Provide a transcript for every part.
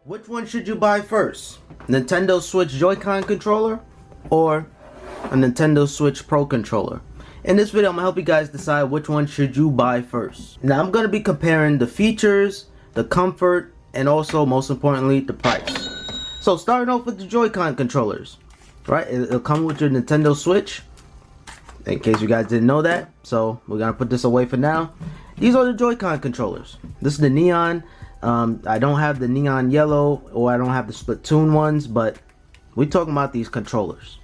Which one should you buy first? Nintendo Switch Joy-Con controller or a Nintendo Switch Pro controller? In this video, I'm gonna help you guys decide which one should you buy first. Now, I'm gonna be comparing the features, the comfort, and also, most importantly, the price. So, starting off with the Joy-Con controllers, right? It'll come with your Nintendo Switch, in case you guys didn't know that. So, we're gonna put this away for now. These are the Joy-Con controllers. This is the neon. I don't have the neon yellow, or I don't have the Splatoon ones, but we're talking about these controllers.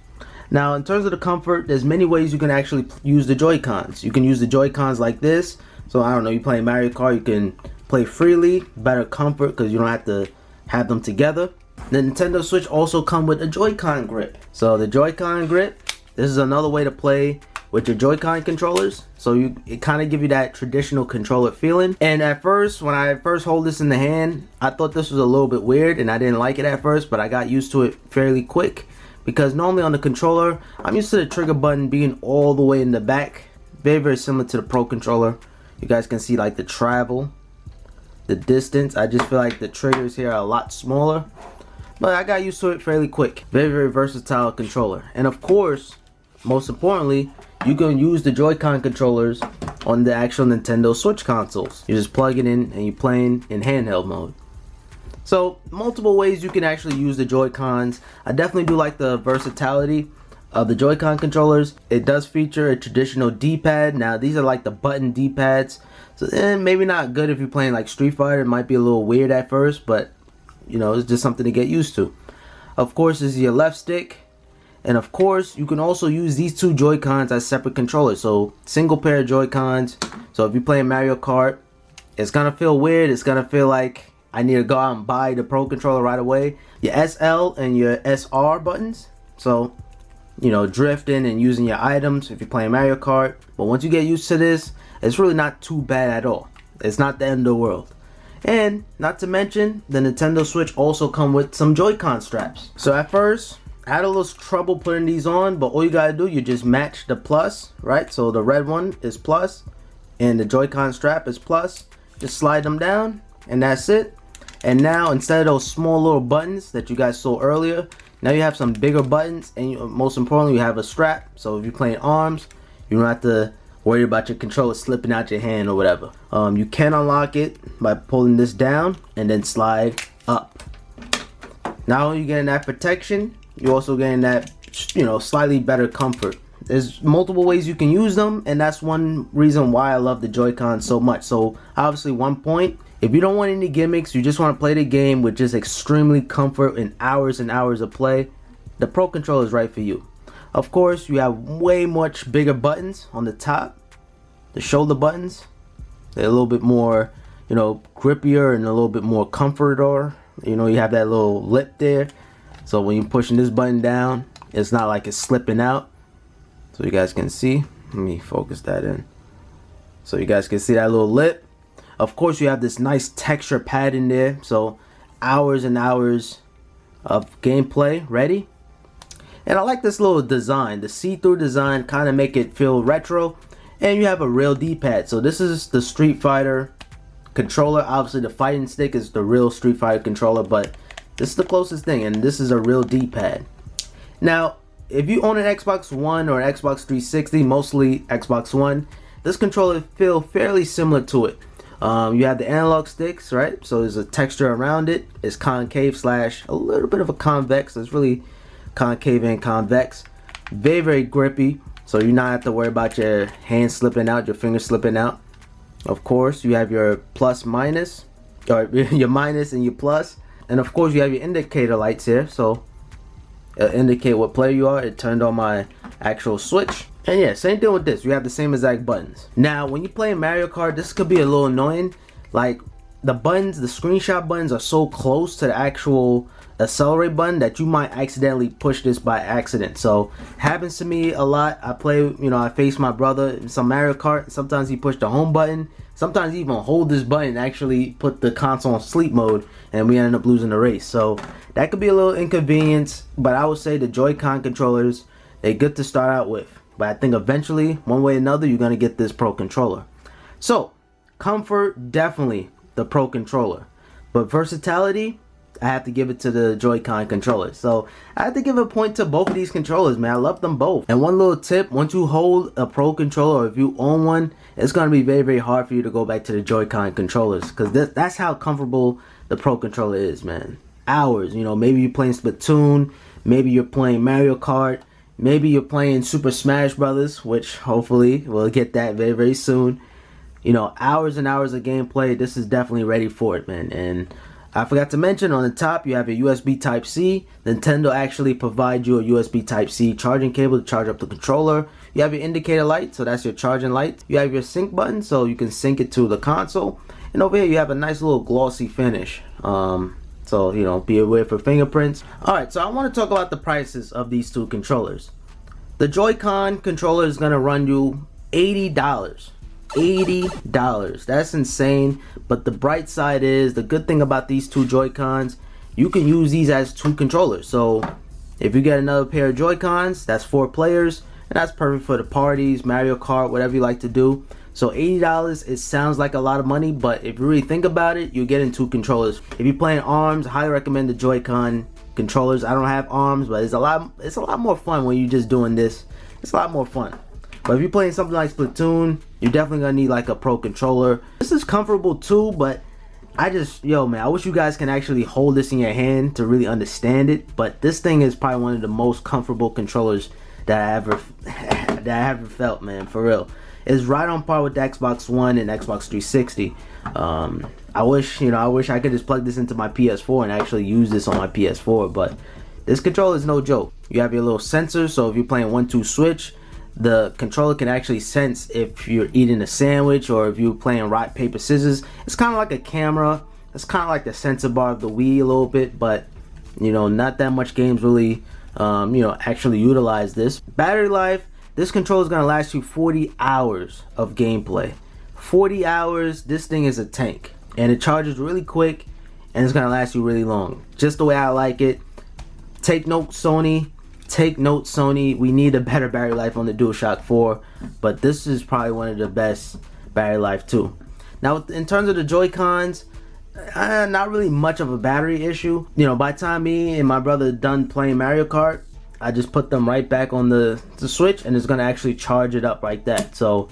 Now, in terms of the comfort, there's many ways you can actually use the Joy-Cons. You can use the Joy-Cons like this. So, I don't know, you play Mario Kart, you can play freely, better comfort because you don't have to have them together. The Nintendo Switch also come with a Joy-Con grip. So, the Joy-Con grip, this is another way to play with your Joy-Con controllers. So it kind of give you that traditional controller feeling. And at first, when I first hold this in the hand, I thought this was a little bit weird and I didn't like it at first, but I got used to it fairly quick. Because normally on the controller, I'm used to the trigger button being all the way in the back. Very, very similar to the Pro controller. You guys can see like the travel, the distance. I just feel like the triggers here are a lot smaller. But I got used to it fairly quick. Very, very versatile controller. And of course, most importantly, you can use the Joy-Con controllers on the actual Nintendo Switch consoles. You just plug it in and you're playing in handheld mode. So, multiple ways you can actually use the Joy-Cons. I definitely do like the versatility of the Joy-Con controllers. It does feature a traditional D-pad. Now, these are like the button D-pads. So, maybe not good if you're playing like Street Fighter. It might be a little weird at first, but, you know, it's just something to get used to. Of course, this is your left stick. And of course, you can also use these two Joy-Cons as separate controllers. So, single pair of Joy-Cons. So, if you're playing Mario Kart, it's going to feel weird. It's going to feel like I need to go out and buy the Pro controller right away. Your SL and your SR buttons. So, you know, drifting and using your items if you're playing Mario Kart. But once you get used to this, it's really not too bad at all. It's not the end of the world. And, not to mention, the Nintendo Switch also come with some Joy-Con straps. So, at first, I had a little trouble putting these on, but all you gotta do, you just match the plus, right? So the red one is plus, and the Joy-Con strap is plus. Just slide them down, and that's it. And now, instead of those small little buttons that you guys saw earlier, now you have some bigger buttons, and most importantly, you have a strap. So if you're playing arms, you don't have to worry about your controller slipping out your hand or whatever. You can unlock it by pulling this down, and then slide up. Not only are you getting that protection, you're also getting that, you know, slightly better comfort. There's multiple ways you can use them, and that's one reason why I love the Joy-Con so much. So obviously, one point, if you don't want any gimmicks, you just want to play the game with just extremely comfort and hours of play, the Pro controller is right for you. Of course, you have way much bigger buttons on the top. The shoulder buttons, they're a little bit more, you know, grippier and a little bit more comforter. You know, you have that little lip there. So when you're pushing this button down, it's not like it's slipping out. So you guys can see. Let me focus that in. So you guys can see that little lip. Of course, you have this nice texture pad in there. So hours and hours of gameplay ready. And I like this little design. The see-through design kind of make it feel retro. And you have a real D-pad. So this is the Street Fighter controller. Obviously, the fighting stick is the real Street Fighter controller, but this is the closest thing, and this is a real D-pad. Now, if you own an Xbox One or an Xbox 360, mostly Xbox One, this controller feels fairly similar to it. You have the analog sticks, right? So there's a texture around it. It's concave slash a little bit of a convex. It's really concave and convex. Very, very grippy, so you not have to worry about your hand slipping out, your fingers slipping out. Of course, you have your plus minus, or your minus and your plus. And of course, you have your indicator lights here, so it'll indicate what player you are. It turned on my actual Switch. And yeah, same thing with this. You have the same exact buttons. Now, when you play Mario Kart, this could be a little annoying. Like, the buttons, the screenshot buttons are so close to the actual accelerate button that you might accidentally push this by accident. So, happens to me a lot. I play, you know, I face my brother in some Mario Kart. Sometimes he pushed the home button. Sometimes he even hold this button and actually put the console on sleep mode, and we ended up losing the race. So that could be a little inconvenience, but I would say the Joy-Con controllers, they're good to start out with. But I think eventually, one way or another, you're going to get this Pro controller. So, comfort, definitely the Pro controller. But versatility, I have to give it to the Joy-Con controller. So I have to give a point to both of these controllers, man. I love them both. And one little tip, once you hold a Pro controller, or if you own one, it's going to be very, very hard for you to go back to the Joy-Con controllers, because that's how comfortable the Pro controller is, man. Hours, you know, maybe you're playing Splatoon, maybe you're playing Mario Kart, maybe you're playing Super Smash Brothers, which hopefully we'll get that very, very soon. You know, hours and hours of gameplay. This is definitely ready for it, man. And I forgot to mention, on the top you have a USB Type-C. Nintendo actually provides you a USB Type-C charging cable to charge up the controller. You have your indicator light, so that's your charging light. You have your sync button, so you can sync it to the console. And over here you have a nice little glossy finish. So, you know, be aware for fingerprints. Alright, so I want to talk about the prices of these two controllers. The Joy-Con controller is going to run you $80. $80. That's insane. But the bright side is, the good thing about these two Joy-Cons, you can use these as two controllers. So if you get another pair of Joy-Cons, that's 4 players, and that's perfect for the parties, Mario Kart, whatever you like to do. So $80, it sounds like a lot of money, but if you really think about it, you're getting 2 controllers. If you're playing ARMS, I highly recommend the Joy-Con controllers. I don't have ARMS, but it's a lot more fun when you're just doing this. It's a lot more fun. But if you're playing something like Splatoon, you're definitely gonna need like a Pro controller. This is comfortable too, but yo man, I wish you guys can actually hold this in your hand to really understand it. But this thing is probably one of the most comfortable controllers that I ever felt, man, for real. It's right on par with the Xbox One and Xbox 360. I wish I could just plug this into my PS4 and actually use this on my PS4, but this controller is no joke. You have your little sensor, so if you're playing 1-2 switch, the controller can actually sense if you're eating a sandwich or if you're playing rock, paper, scissors. It's kind of like a camera. It's kind of like the sensor bar of the Wii a little bit, but you know, not that much games really actually utilize this. Battery life, this controller is going to last you 40 hours of gameplay. 40 hours, this thing is a tank. And it charges really quick, and it's going to last you really long. Just the way I like it. Take note, Sony. Take note, Sony. We need a better battery life on the DualShock 4, but this is probably one of the best battery life too. Now, in terms of the Joy-Cons, not really much of a battery issue. You know, by the time me and my brother done playing Mario Kart, I just put them right back on the Switch, and it's gonna actually charge it up like that. So,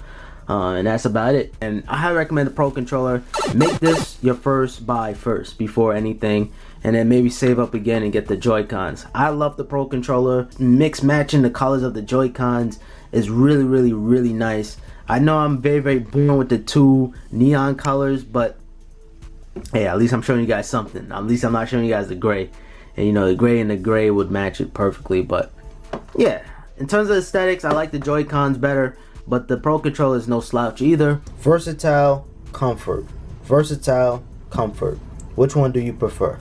and that's about it. And I highly recommend the Pro controller. Make this your first buy first before anything, and then maybe save up again and get the Joy-Cons. I love the Pro controller. Mix matching the colors of the Joy-Cons is really, really, really nice. I know I'm very, very boring with the 2 neon colors, but hey, at least I'm showing you guys something. At least I'm not showing you guys the gray. And you know, the gray and the gray would match it perfectly. But yeah, in terms of aesthetics, I like the Joy-Cons better, but the Pro controller is no slouch either. Versatile, comfort. Versatile, comfort. Which one do you prefer?